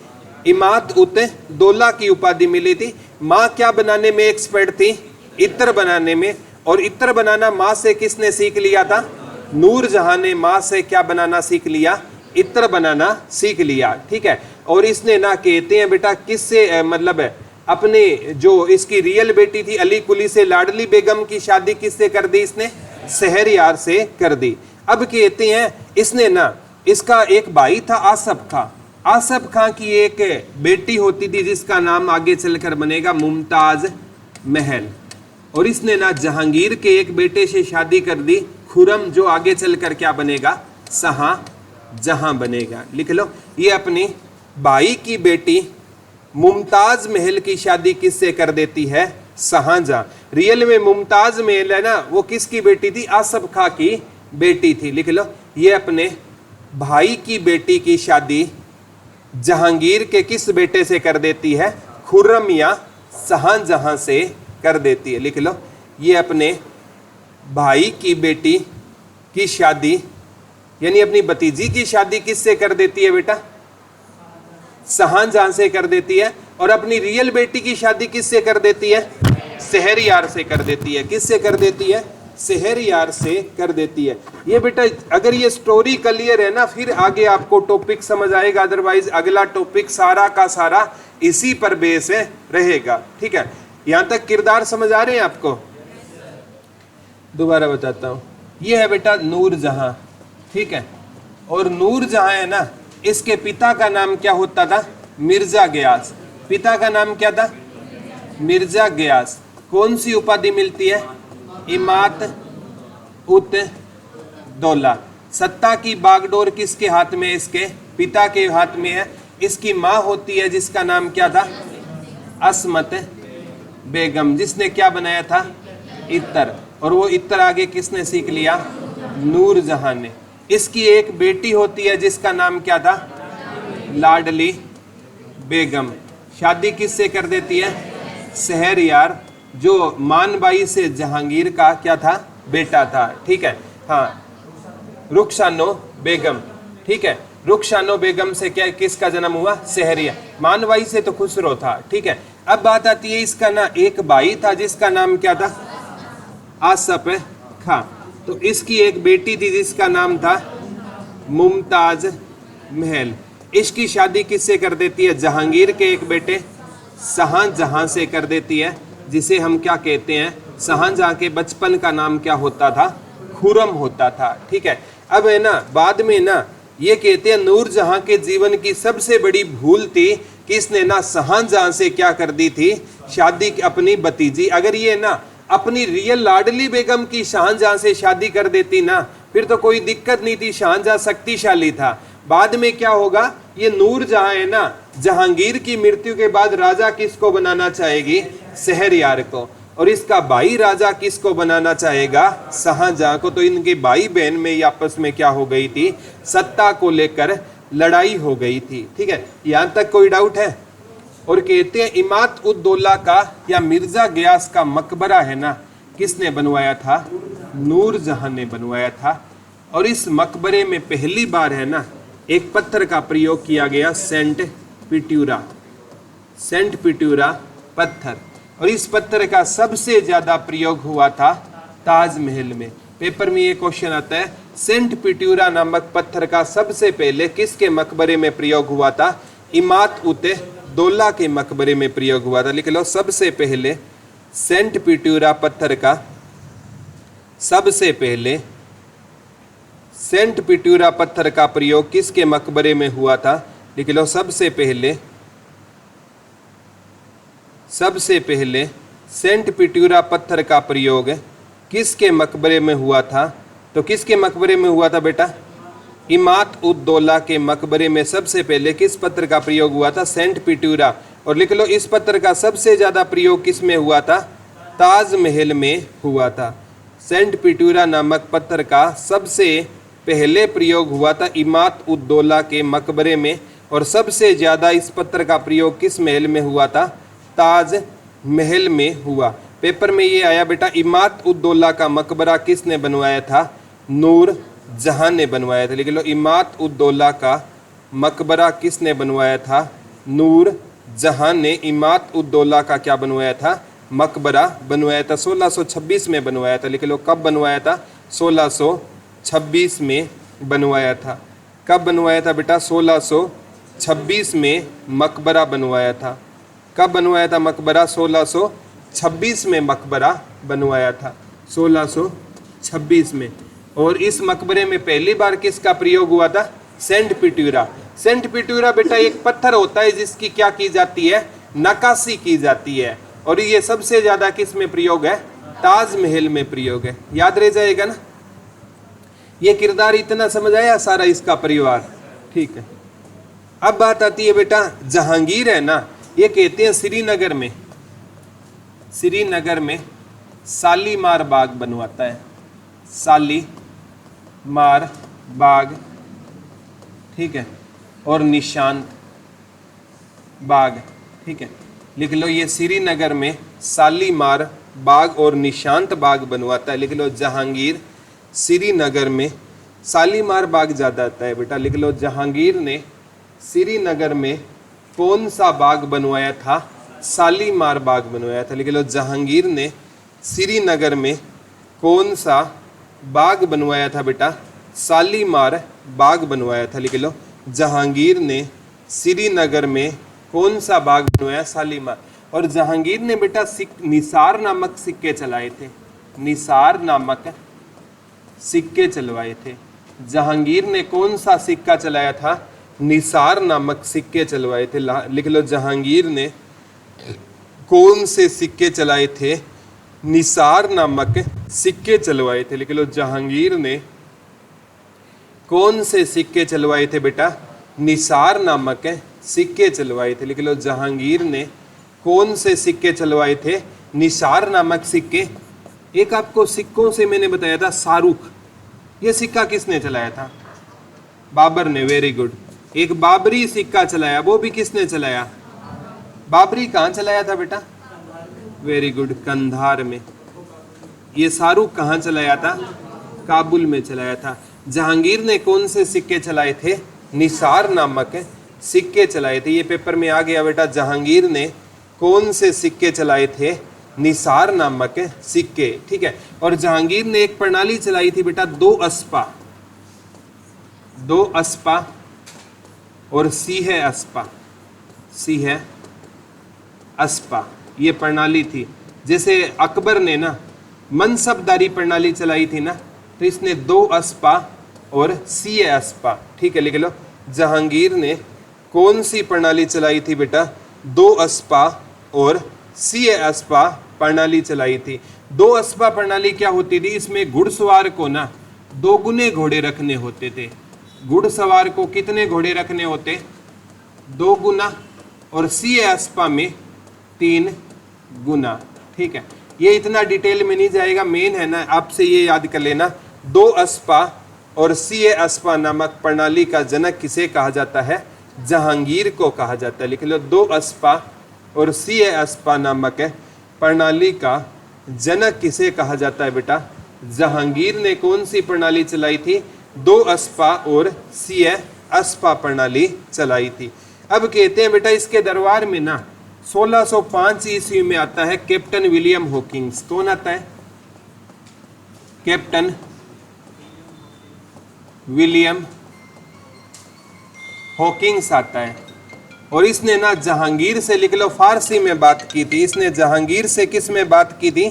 इमात उत दौला की उपाधि मिली थी। माँ क्या बनाने में एक्सपर्ट थी? इत्र बनाने में। और इत्र बनाना माँ से किसने सीख लिया था? नूरजहां ने माँ से क्या बनाना सीख लिया? इत्र बनाना सीख लिया। ठीक है, और इसने ना कहते हैं बेटा किससे मतलब है अपने जो इसकी रियल बेटी थी अली कुली से लाडली बेगम की शादी किससे कर दी? इसने शहरयार से कर दी। अब कहते हैं इसने ना, इसका एक भाई था आसफ खां। आसफ खां की एक बेटी होती थी जिसका नाम आगे चलकर बनेगा मुमताज महल। और इसने ना जहांगीर के एक बेटे से शादी कर दी खुरम, जो आगे चलकर क्या बनेगा? शाहजहां बनेगा। लिख लो, ये अपनी भाई की बेटी मुमताज महल की शादी किससे कर देती है? शाहजहां। रियल में मुमताज महल है ना, वो किसकी बेटी थी? आसफ खां की बेटी थी। लिख लो, ये अपने भाई की बेटी की शादी जहांगीर के किस बेटे से कर देती है? खुर्रम या शाहजहां से कर देती है। लिख लो, ये अपने भाई की बेटी की शादी यानी अपनी भतीजी की शादी किससे कर देती है बेटा? शाहजहां से कर देती है। और अपनी रियल बेटी की शादी किससे कर देती है? शहरयार से कर देती है। किससे कर देती है? शहरयार से कर देती है। ये बेटा अगर ये स्टोरी क्लियर है ना, फिर आगे आपको टॉपिक समझ आएगा, अदरवाइज अगला टॉपिक सारा का सारा इसी पर बेस है रहेगा। ठीक है, यहां तक किरदार समझ आ रहे हैं आपको? दोबारा बताता हूं, ये है बेटा नूरजहां। ठीक है, और नूरजहां है ना, इसके पिता का नाम क्या होता था? मिर्जा गयास। पिता का नाम क्या था? मिर्जा गयास। कौन सी उपाधि मिलती है? इमात उत दौला। सत्ता की बागडोर किसके हाथ में? इसके पिता के हाथ में है। इसकी माँ होती है जिसका नाम क्या था? असमत बेगम, जिसने क्या बनाया था? इत्र। और वो इत्र आगे किसने सीख लिया? नूरजहां ने। इसकी एक बेटी होती है जिसका नाम क्या था? लाडली बेगम। शादी किससे कर देती है? शहरयार, जो मानबाई से जहांगीर का क्या था? बेटा था। ठीक है, हाँ, रुखसानो बेगम। ठीक है, रुखसानो बेगम से क्या किसका जन्म हुआ? शहरयार। मानबाई से तो खुसरो था। ठीक है, अब बात आती है इसका ना एक भाई था जिसका नाम क्या था? आसफ खां। तो इसकी एक बेटी थी जिसका नाम था मुमताज महल। इसकी शादी किससे कर देती है? जहांगीर के एक बेटे शाहजहां से कर देती है, जिसे हम क्या कहते हैं? शाहजहां के बचपन का नाम क्या होता था? खुर्रम होता था। ठीक है, अब है ना बाद में ना ये कहते हैं नूरजहां के जीवन की सबसे बड़ी भूल थी कि इसने ना शाहजहां से क्या कर दी थी? शादी अपनी भतीजी। अगर ये ना अपनी रियल लाडली बेगम की शाहजहां से शादी कर देती ना, फिर तो कोई दिक्कत नहीं थी, शाहजहां शक्तिशाली था। बाद में क्या होगा? ये नूरजहां है ना, जहांगीर की मृत्यु के बाद राजा किसको बनाना चाहेगी? शहरयार को। और इसका भाई राजा किसको बनाना चाहेगा? शाहजहां को। तो इनके भाई बहन में ही आपस में क्या हो गई थी? सत्ता को लेकर लड़ाई हो गई थी। ठीक है, यहां तक कोई डाउट है? और कहते हैं इमात उद दौला का या मिर्जा गयास का मकबरा है ना, किसने बनवाया था? नूरजहां ने बनवाया था। और इस मकबरे में पहली बार है ना एक पत्थर का प्रयोग किया गया, सेंट पिट्यूरा पत्थर। और इस पत्थर का सबसे ज्यादा प्रयोग हुआ था ताजमहल में। पेपर में ये क्वेश्चन आता है, सेंट पिट्यूरा नामक पत्थर का सबसे पहले किसके मकबरे में प्रयोग हुआ था? इमाद उत दौला के मकबरे में प्रयोग हुआ था। लिख लो, सबसे पहले सेंट पिट्यूरा पत्थर का सबसे पहले सेंट पिट्यूरा पत्थर का प्रयोग किसके मकबरे में हुआ था? लिख लो, सबसे पहले सेंट पिट्यूरा पत्थर का प्रयोग किसके मकबरे में हुआ था? तो किसके मकबरे में हुआ था बेटा? इमाद उद दौला के मकबरे में सबसे पहले किस पत्थर का प्रयोग हुआ था? सेंट पिट्यूरा। और लिख लो, इस पत्थर का सबसे ज्यादा प्रयोग किस में हुआ था? ताजमहल में हुआ था। सेंट पिट्यूरा नामक पत्थर का सबसे पहले प्रयोग हुआ था इमाद उद दौला के मकबरे में, और सबसे ज्यादा इस पत्थर का प्रयोग किस महल में हुआ था? ताज महल में हुआ। पेपर में ये आया बेटा, इमाद उद दौला का मकबरा किसने बनवाया था? नूरजहां ने बनवाया था। लिख लो, इमाद उद दौला का मकबरा किसने बनवाया था? नूरजहां ने इमाद उद दौला का क्या बनवाया था? मकबरा बनवाया था। 1626 में बनवाया था। लिख लो, कब बनवाया था? 1626 में बनवाया था। कब बनवाया था बेटा? 1626 में मकबरा बनवाया था। कब बनवाया था मकबरा? 1626 में मकबरा बनवाया था, 1626 में। और इस मकबरे में पहली बार किसका प्रयोग हुआ था? सेंट पिट्यूरा। सेंट पिट्यूरा बेटा एक पत्थर होता है जिसकी क्या की जाती है? नक्काशी की जाती है। और ये सबसे ज्यादा किस में प्रयोग है? ताजमहल में प्रयोग है। याद रह जाएगा ना। ये किरदार इतना समझ आया सारा इसका परिवार, ठीक है। अब बात आती है बेटा, जहांगीर है ना, ये कहते हैं श्रीनगर में शालीमार बाग बनवाता है। शालीमार बाग, ठीक है, और निशांत बाग, ठीक है। लिख लो, ये श्रीनगर में शालीमार बाग और निशांत बाग बनवाता है। लिख लो, जहांगीर श्रीनगर में शालीमार बाग ज़्यादा आता है बेटा। लिख लो, जहांगीर ने श्रीनगर में कौन सा बाग बनवाया था? शालीमार बाग बनवाया था। लिख लो, जहांगीर ने श्रीनगर में कौन सा बाग बनवाया था बेटा? शालीमार बाग बनवाया था। लिख लो, जहांगीर ने श्रीनगर में कौन सा बाग बनवाया? शालीमार। और जहांगीर ने बेटा निसार नामक सिक्के चलाए थे। निसार नामक सिक्के चलवाए थे। जहांगीर ने कौन सा सिक्का चलाया था? निसार नामक सिक्के चलवाए थे। लिख लो, जहांगीर ने कौन से सिक्के चलाए थे? निसार नामक सिक्के चलवाए थे। लिख लो, जहांगीर ने कौन से सिक्के चलवाए थे बेटा? निसार नामक सिक्के चलवाए थे। लिख लो, जहांगीर ने कौन से सिक्के चलवाए थे? निसार नामक सिक्के। एक आपको सिक्कों से मैंने बताया था शाहरुख, ये सिक्का किसने चलाया था? बाबर ने। Very good. एक बाबरी सिक्का चलाया, वो भी किसने चलाया? बाबरी। कहाँ चलाया था बेटा? वेरी गुड, कंधार में। ये शाहरुख कहाँ चलाया था? काबुल में चलाया था। जहांगीर ने कौन से सिक्के चलाए थे? निसार नामक सिक्के चलाए थे। ये पेपर में आ गया बेटा, जहांगीर ने कौन से सिक्के चलाए थे? निसार नामक सिक्के, ठीक है। और जहांगीर ने एक प्रणाली चलाई थी बेटा, दो अस्पा और सीह अस्पा, ये प्रणाली थी। जैसे अकबर ने ना मनसबदारी प्रणाली चलाई थी ना, तो इसने दो अस्पा और सीह अस्पा, ठीक है। लिख लो, जहांगीर ने कौन सी प्रणाली चलाई थी बेटा? दो अस्पा और सीह अस्पा प्रणाली चलाई थी। दो अस्पा प्रणाली क्या होती थी? इसमें घुड़सवार को ना 2 गुने घोड़े रखने होते थे। घुड़सवार को कितने घोड़े रखने होते? 2 गुना। और सीह अस्पा में 3 गुना, ठीक है। ये इतना डिटेल में नहीं जाएगा, मेन है ना, आपसे ये याद कर लेना, 2 अस्पा और सीह अस्पा नामक प्रणाली का जनक किसे कहा जाता है? जहांगीर को कहा जाता है। लिख लो, 2 अस्पा और सीह अस्पा नामक प्रणाली का जनक किसे कहा जाता है बेटा? जहांगीर ने कौन सी प्रणाली चलाई थी? 2 अस्पा और सीए अस्पा प्रणाली चलाई थी। अब कहते हैं बेटा इसके दरबार में ना 1605 ईस्वी में आता है कैप्टन विलियम हॉकिंस। कौन आता है? कैप्टन विलियम हॉकिंस आता है। और इसने ना जहांगीर से, लिख लो, फारसी में बात की थी। इसने जहांगीर से किस में बात की थी?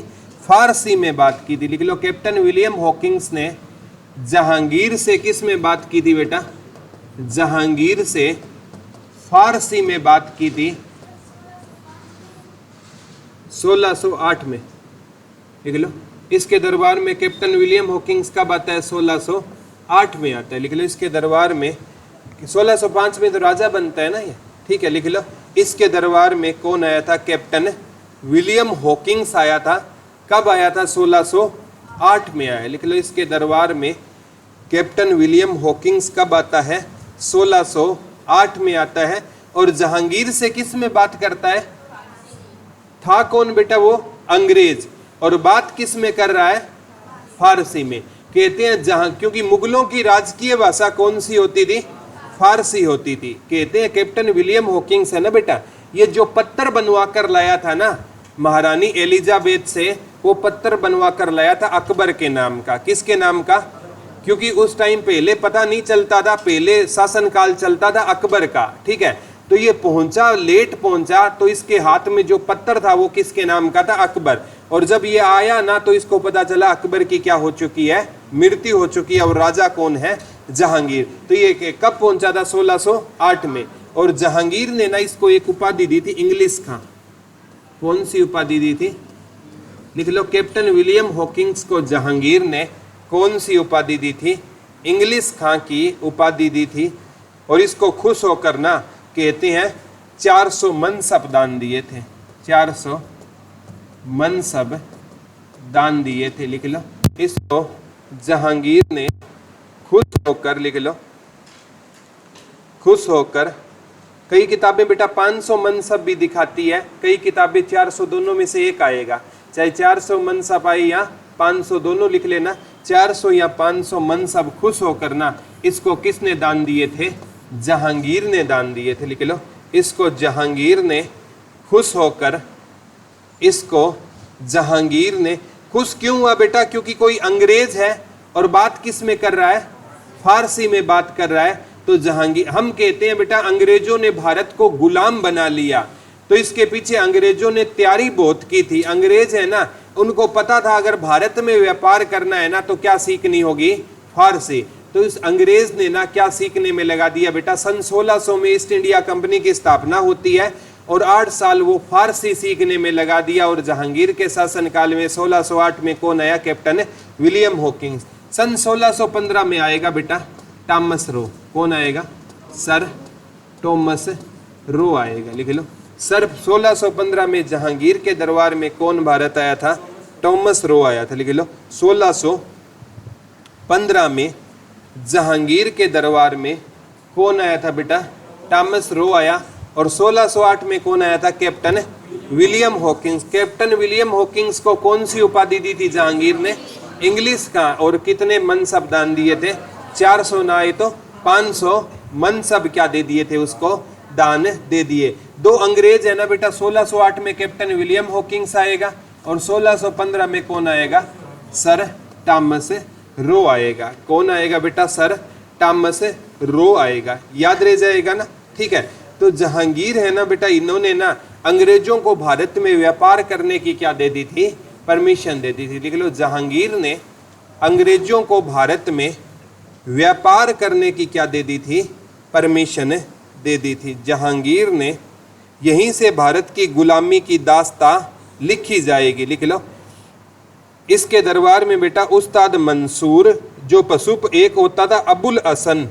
फारसी में बात की थी। लिख लो, कैप्टन विलियम हॉकिंस ने जहांगीर से किस में बात की थी बेटा? जहांगीर से फारसी में बात की थी 1608 में। लिख लो, इसके दरबार में कैप्टन विलियम हॉकिंस कब आता है? 1608 में आता है। लिख लो, इसके दरबार में 1605 में तो राजा बनता है ना ये, ठीक है। लिख लो, इसके दरबार में कौन आया था? कैप्टन विलियम हॉकिंस आया था। कब आया था? 1608 में आया। लिख लो, इसके दरबार में कैप्टन विलियम हॉकिंस कब आता है? 1608 में आता है। और जहांगीर से किस में बात करता है? था कौन बेटा? वो अंग्रेज। और बात किस में कर रहा है? फारसी में। कहते हैं जहां, क्योंकि मुगलों की राजकीय भाषा कौन सी होती थी? फारसी होती थी। कहते हैं कैप्टन विलियम हॉकिंस है ना बेटा, ये जो पत्थर बनवा कर लाया था ना महारानी एलिजाबेथ से, वो पत्थर बनवा कर लाया था अकबर के नाम का। किसके नाम का? क्योंकि उस टाइम पहले पता नहीं चलता था, पहले शासनकाल चलता था अकबर का, ठीक है। तो ये पहुंचा, लेट पहुंचा, तो इसके हाथ में जो पत्थर था वो किसके नाम का था? अकबर। और जब ये आया ना तो इसको पता चला अकबर की क्या हो चुकी है? मृत्यु हो चुकी है। और राजा कौन है? जहांगीर। तो ये कब पहुंचा था? 1608 में। और जहांगीर ने ना इसको एक उपाधि दी थी, इंग्लिश खां। कौन सी उपाधि दी थी? लिख लो, कैप्टन विलियम हॉकिंस को जहांगीर ने कौन सी उपाधि दी थी? इंग्लिश खां की उपाधि दी थी। और इसको खुश होकर ना कहते हैं 400 मनसब दान दिए थे। 400 मनसब दान दिए थे। लिख लो, इसको जहांगीर ने खुश होकर, लिख लो, खुश होकर, कई किताबें बेटा 500 मनसब भी दिखाती है, कई किताबें 400, दोनों में से एक आएगा। चाहे 400 मनसब आए या 500, दोनों लिख लेना। 400 या 500 मनसब खुश होकर ना इसको किसने दान दिए थे? जहांगीर ने दान दिए थे। लिख लो, इसको जहांगीर ने खुश होकर, इसको जहांगीर ने खुश क्यों हुआ बेटा? क्योंकि कोई अंग्रेज है और बात किस में कर रहा है? फारसी में बात कर रहा है। तो जहांगीर, हम कहते हैं बेटा अंग्रेजों ने भारत को गुलाम बना लिया, तो इसके पीछे अंग्रेजों ने तैयारी बहुत की थी। अंग्रेज है ना, उनको पता था अगर भारत में व्यापार करना है ना तो क्या सीखनी होगी? फारसी। तो इस अंग्रेज ने ना क्या सीखने में लगा दिया बेटा? सन 1600 में ईस्ट इंडिया कंपनी की स्थापना होती है और 8 साल वो फारसी सीखने में लगा दिया। और जहांगीर के शासनकाल में 1608 में कौन आया? Captain William Hawkins. सन 1615 में आएगा बेटा थॉमस रो। कौन आएगा? सर थॉमस रो आएगा। लिख लो, सर 1615 में जहांगीर के दरबार में कौन भारत आया था? थॉमस रो आया था। लिख लो, 1615 में जहांगीर के दरबार में कौन आया था बेटा? थॉमस रो आया। और 1608 में कौन आया था? Captain William Hawkins. Captain William Hawkins को कौन सी उपाधि दी थी जहांगीर ने? इंग्लिश का। और कितने मनसब दान दिए थे? 400 ना आए तो 500 मनसब क्या दे दिए थे? उसको दान दे दिए। 2 अंग्रेज है ना बेटा, 1608 में कैप्टन विलियम हॉकिंस आएगा और 1615 में कौन आएगा? सर थॉमस रो आएगा। कौन आएगा बेटा? सर थॉमस रो आएगा। याद रह जाएगा ना, ठीक है। तो जहांगीर है ना बेटा, इन्होंने ना अंग्रेजों को भारत में व्यापार करने की क्या दे दी थी? परमिशन दे दी थी। लिख लो, जहांगीर ने अंग्रेजों को भारत में व्यापार करने की क्या दे दी थी? परमिशन दे दी थी। जहांगीर ने, यहीं से भारत की गुलामी की दास्तां लिखी जाएगी। लिख लो, इसके दरबार में बेटा उस्ताद मंसूर, जो पशुप, एक होता था अबुल हसन।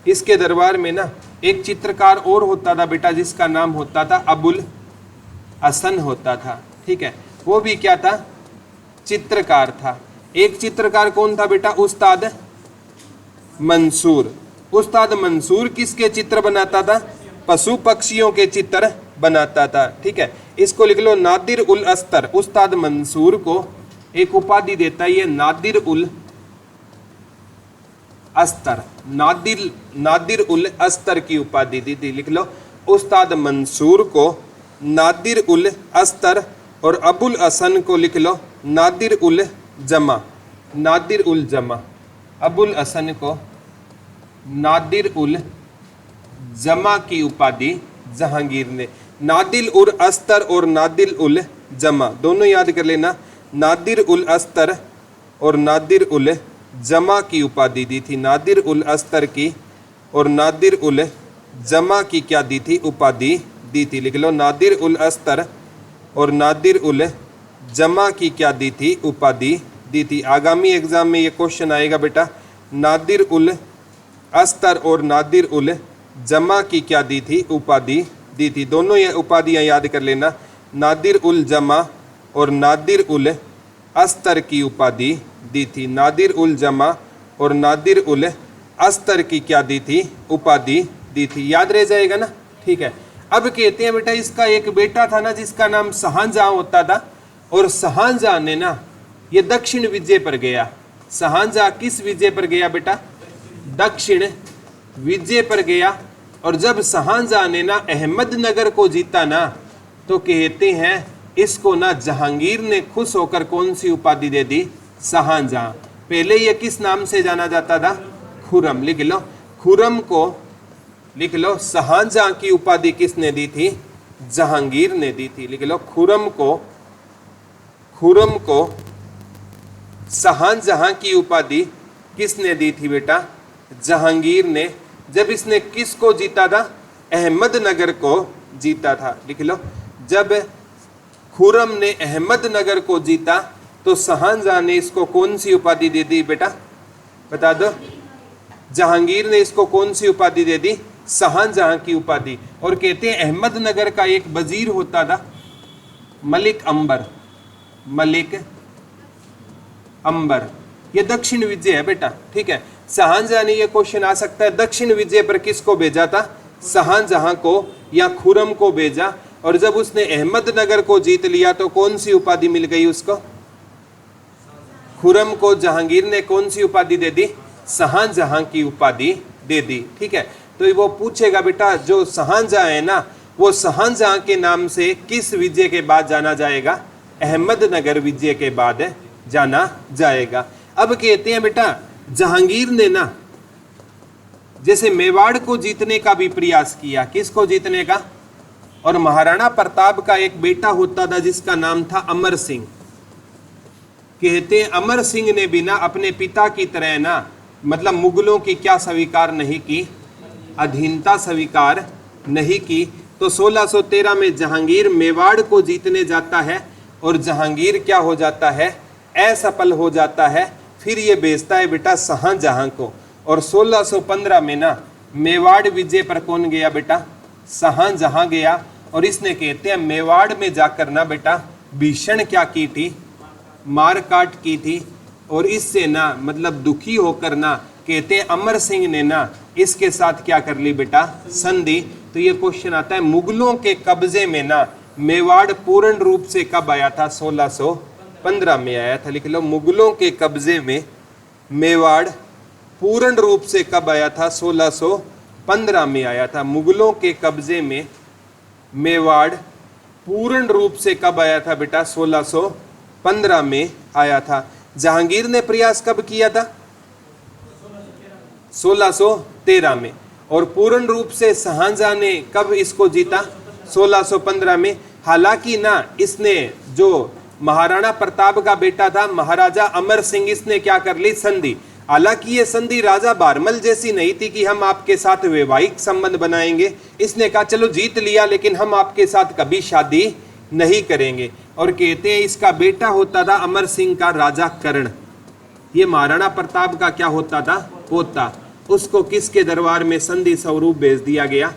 इसके दरबार में ना एक चित्रकार और होता था बेटा, जिसका नाम होता था अबुल हसन होता था, ठीक है। वो भी क्या था? चित्रकार था। एक चित्रकार कौन था बेटा? उस्ताद मंसूर। उस्ताद मंसूर किसके चित्र बनाता था? पशु पक्षियों के चित्र बनाता था। ठीक है, इसको लिख लो नादिर उल अस्तर। उस्ताद मंसूर को एक उपाधि देता है ये नादिर उल अस्तर, नादिर उल अस्तर की उपाधि दी थी। लिख लो उस्ताद मंसूर को नादिर उल अस्तर और अबुल हसन को लिख लो नादिर उल जमा, नादिर उल जमा। अबुल हसन को नादिर उल जमा की उपाधि जहांगीर ने। नादिर उल अस्तर और नादिर उल जमा दोनों याद कर लेना। नादिर उल अस्तर और नादिर उल जमा की उपाधि दी थी। नादिर उल अस्तर की और नादिर उल जमा की क्या दी थी? उपाधि दी थी। लिख लो नादिर उल अस्तर और नादिर उल जमा की क्या दी थी? उपाधि दी थी। आगामी एग्जाम में ये क्वेश्चन आएगा बेटा, नादिर उल अस्तर और नादिर उल जमा की क्या दी थी? उपाधि दी थी। दोनों ये उपाधियां याद कर लेना। नादिर उल जमा और नादिर उल अस्तर की उपाधि दी थी। नादिर उल जमा और नादिर उल अस्तर की क्या दी थी? उपाधि दी थी। याद रह जाएगा ना? ठीक है। अब कहते हैं बेटा इसका एक बेटा था ना जिसका नाम शाहजहां होता था, और शाहजहां ने ना ये दक्षिण विजय पर गया। शाहजहां किस विजय पर गया बेटा? दक्षिण विजय पर गया। और जब शाहजहां ने ना अहमदनगर को जीता ना, तो कहते हैं इसको ना जहांगीर ने खुश होकर कौन सी उपाधि दे दी? शाहजहां। पहले ये किस नाम से जाना जाता था? खुर्रम। लिख लो खुर्रम को, लिख लो शाहजहां की उपाधि किसने दी थी? जहांगीर ने दी थी। लिख लो खुर्रम को शाहजहां की उपाधि किसने दी थी बेटा? जहांगीर ने। जब इसने किसको जीता था? अहमदनगर को जीता था। लिख लो जब खुर्रम ने अहमदनगर को जीता तो शाहजहां ने इसको कौन सी उपाधि दे दी बेटा? बता दो। जहांगीर ने इसको कौन सी उपाधि दे दी? शाहजहां की उपाधि। और कहते हैं अहमदनगर का एक वजीर होता था मलिक अंबर। मलिक अंबर ये दक्षिण विजय है बेटा। ठीक है, शाहजहां ने, ये क्वेश्चन आ सकता है, दक्षिण विजय पर किसको भेजा था? शाहजहां को या खुर्रम को भेजा। और जब उसने अहमदनगर को जीत लिया तो कौन सी उपाधि मिल गई उसको? खुर्रम को जहांगीर ने कौन सी उपाधि दे दी? शाहजहां की उपाधि दे दी। ठीक है, तो वो पूछेगा बेटा जो शाहजहां है ना, वो शाहजहां के नाम से किस विजय के बाद जाना जाएगा? अहमदनगर विजय के बाद जाना जाएगा। अब कहते हैं बेटा जहांगीर ने ना जैसे मेवाड़ को जीतने का भी प्रयास किया। किसको जीतने का? और महाराणा प्रताप का एक बेटा होता था जिसका नाम था अमर सिंह। कहते हैं अमर सिंह ने भी ना अपने पिता की तरह ना, मतलब मुगलों की क्या स्वीकार नहीं की? अधीनता स्वीकार नहीं की। तो 1613 में जहांगीर मेवाड़ को जीतने जाता है और जहांगीर क्या हो जाता है? असफल हो जाता है। फिर ये भेजता है बेटा शाहजहां को। और 1615 में ना मेवाड़ विजय पर कौन गया बेटा? शाहजहां गया। और इसने कहते हैं मेवाड़ में जाकर ना बेटा भीषण क्या की थी? मार काट की थी। और इससे ना मतलब दुखी होकर ना कहते हैं अमर सिंह ने ना इसके साथ क्या कर ली बेटा? संधि। तो ये क्वेश्चन आता है मुगलों के कब्जे में ना मेवाड़ पूर्ण रूप से कब आया था? 1615 में आया था। लिख लो मुगलों के कब्जे में मेवाड़ पूर्ण रूप से कब आया था? 1615 में आया था। मुगलों के कब्जे में मेवाड़ पूर्ण रूप से कब आया था बेटा? 1615 में आया था। जहांगीर ने प्रयास कब किया था? 1613 में। और पूर्ण रूप से शाहजहां ने कब इसको जीता? 1615 में। हालांकि ना इसने जो महाराणा प्रताप का बेटा था महाराजा अमर सिंह, इसने क्या कर ली? संधि। हालांकि ये संधि राजा बारमल जैसी नहीं थी कि हम आपके साथ वैवाहिक संबंध बनाएंगे। इसने कहा चलो जीत लिया लेकिन हम आपके साथ कभी शादी नहीं करेंगे। और कहते हैं इसका बेटा होता था अमर सिंह का राजा कर्ण। ये महाराणा प्रताप का क्या होता था? पोता। उसको किसके दरबार में संधि स्वरूप भेज दिया गया?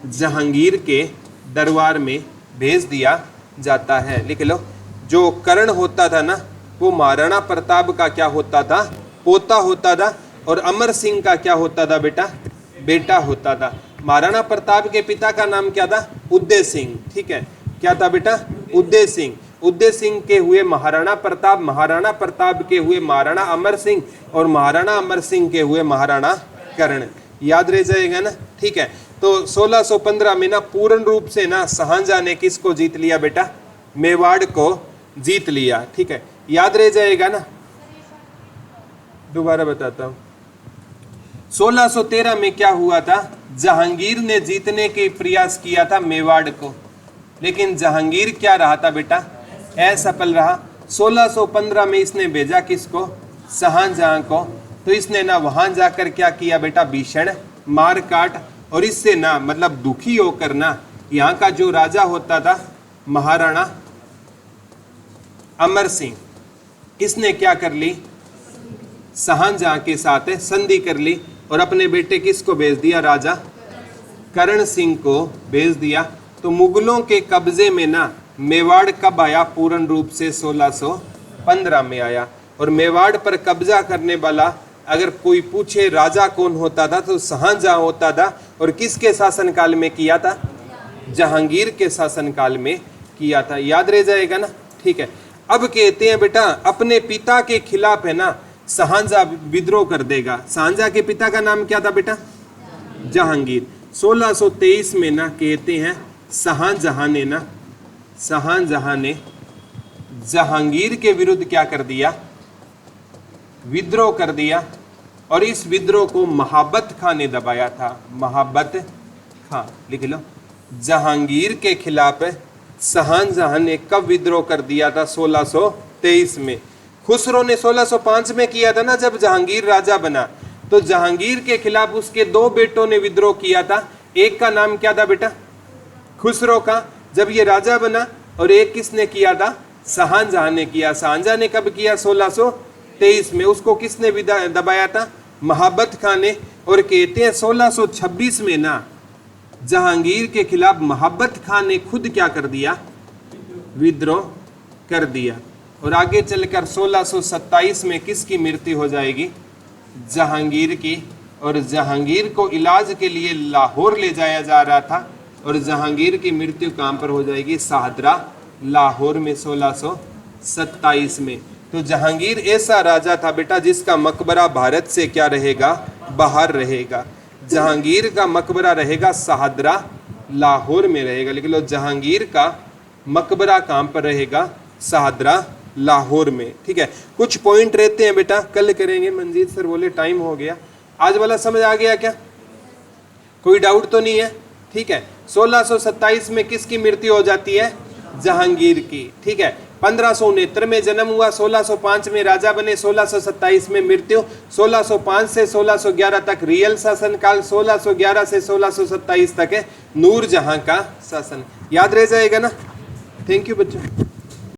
जहांगीर के दरबार में भेज दिया जाता है। लिख लो जो कर्ण होता था ना वो महाराणा प्रताप का क्या होता था? पोता होता था। और अमर सिंह का क्या होता था बेटा? बेटा होता था। महाराणा प्रताप के पिता का नाम क्या था? उदय सिंह, ठीक है, क्या था बेटा, उदय सिंह। उदय सिंह के हुए महाराणा प्रताप, महाराणा प्रताप के हुए महाराणा अमर सिंह, और महाराणा अमर सिंह के हुए महाराणा कर्ण। याद रह जाएगा ना, ठीक है। तो 1615 में ना पूर्ण रूप से ना शाहजहां ने किसको जीत लिया बेटा, मेवाड़ को जीत लिया, ठीक है, याद रह जाएगा ना। दोबारा बताता हूं, 1613 में क्या हुआ था, जहांगीर ने जीतने के प्रयास किया था मेवाड़ को, लेकिन जहांगीर क्या रहा था बेटा, असफल रहा। 1615 में इसने भेजा किसको, शाहजहां को। तो इसने ना वहां जाकर क्या किया बेटा, भीषण मार काट, और इससे ना मतलब दुखी होकर ना यहाँ का जो राजा होता था महाराणा अमर सिंह, इसने क्या कर ली, शाहजहां के साथ संधि कर ली और अपने बेटे किसको भेज दिया, राजा करण सिंह को भेज दिया। तो मुगलों के कब्जे में ना मेवाड़ कब आया, पूर्ण रूप से 1615 में आया। और मेवाड़ पर कब्जा करने वाला अगर कोई पूछे राजा कौन होता था तो शाहजहां होता था। और किसके शासनकाल में किया था, जहांगीर के शासनकाल में किया था। याद रह जाएगा ना, ठीक है। अब कहते हैं बेटा अपने पिता के खिलाफ है ना शाहजहां विद्रोह कर देगा। शाहजहां के पिता का नाम क्या था बेटा, जहांगीर। 1623 में ना कहते हैं शाहजहां ने जहांगीर के विरुद्ध क्या कर दिया, विद्रोह कर दिया। और इस विद्रोह को महाबत खां ने दबाया था, महाबत खां, लिख लो। जहांगीर के खिलाफ शाहजहां ने कब विद्रोह कर दिया था, 1623 में। खुसरो ने 1605 में किया था ना, जब जहांगीर राजा बना। तो जहांगीर के खिलाफ उसके दो बेटों ने विद्रोह किया था। एक का नाम क्या था बेटा, खुसरो का, जब ये राजा बना। और एक किसने किया था, शाहजहां ने किया। शाहजहां ने कब किया, 1623 में। उसको किसने दबाया था, महाबत खां ने। और कहते हैं 1626 में ना जहांगीर के खिलाफ महाबत खां ने खुद क्या कर दिया, विद्रोह कर दिया। और आगे चलकर 1627 में किसकी मृत्यु हो जाएगी, जहांगीर की। और जहांगीर को इलाज के लिए लाहौर ले जाया जा रहा था। और जहांगीर की मृत्यु कहाँ पर हो जाएगी, शाहदरा, लाहौर में 1627 में। तो जहांगीर ऐसा राजा था बेटा जिसका मकबरा भारत से क्या रहेगा, बाहर रहेगा। जहांगीर का मकबरा रहेगा शाहदरा, लाहौर में रहेगा। लिख लो, जहांगीर का मकबरा कहाँ पर रहेगा, शाहदरा, लाहौर में, ठीक है। कुछ पॉइंट रहते हैं बेटा, कल करेंगे। मंजीत सर बोले टाइम हो गया। आज वाला समझ आ गया क्या, कोई डाउट तो नहीं है, ठीक है। 1627 में किसकी मृत्यु हो जाती है, जहांगीर की, ठीक है। 1569 में जन्म हुआ, 1605 में राजा बने, 1627 में मृत्यु। 1605 से 1611 तक रियल शासनकाल, 1611 से 1627 तक है नूरजहां का शासन। याद रह जाएगा ना। थैंक यू बच्चों।